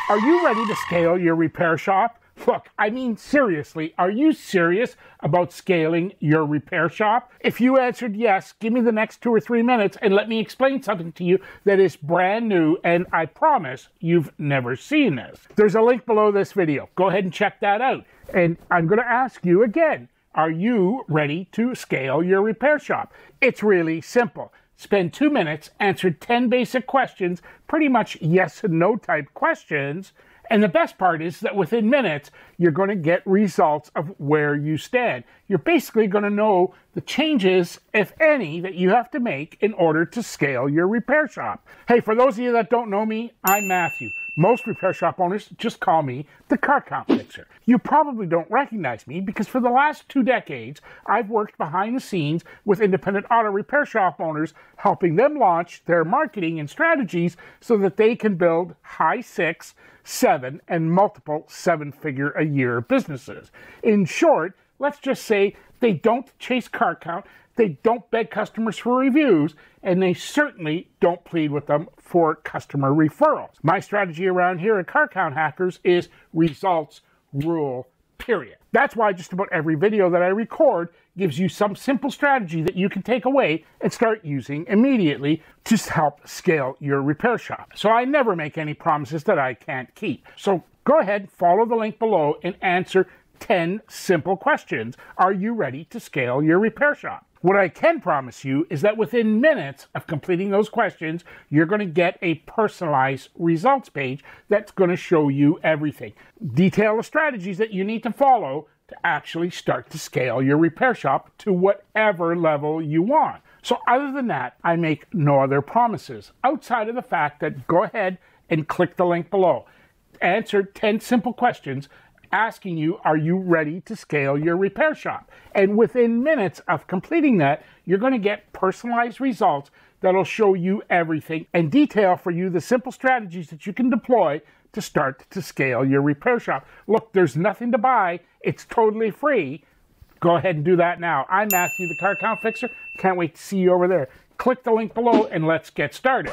Are you ready to scale your repair shop? Look, I mean seriously, are you serious about scaling your repair shop? If you answered yes, give me the next 2 or 3 minutes and let me explain something to you that is brand new, and I promise you've never seen this. There's a link below this video. Go ahead and check that out. And I'm going to ask you again, are you ready to scale your repair shop? It's really simple. Spend 2 minutes, answer 10 basic questions, pretty much yes and no type questions. And the best part is that within minutes, you're going to get results of where you stand. You're basically going to know the changes, if any, that you have to make in order to scale your repair shop. Hey, for those of you that don't know me, I'm Matthew. Most repair shop owners just call me the car count fixer. You probably don't recognize me because for the last 2 decades, I've worked behind the scenes with independent auto repair shop owners, helping them launch their marketing and strategies so that they can build high 6, 7, and multiple 7-figure a year businesses. In short, let's just say they don't chase car count, they don't beg customers for reviews, and they certainly don't plead with them for customer referrals. My strategy around here at Car Count Hackers is results rule, period. That's why just about every video that I record gives you some simple strategy that you can take away and start using immediately to help scale your repair shop. So I never make any promises that I can't keep. So go ahead, follow the link below and answer 10 simple questions. Are you ready to scale your repair shop? What I can promise you is that within minutes of completing those questions, you're going to get a personalized results page that's going to show you everything. Detail the strategies that you need to follow to actually start to scale your repair shop to whatever level you want. So other than that, I make no other promises outside of the fact that go ahead and click the link below. Answer 10 simple questions asking you, are you ready to scale your repair shop? And within minutes of completing that, you're going to get personalized results that'll show you everything and detail for you the simple strategies that you can deploy to start to scale your repair shop. Look, there's nothing to buy. It's totally free. Go ahead and do that now. I'm Matthew, the Car Count Fixer. Can't wait to see you over there. Click the link below and let's get started.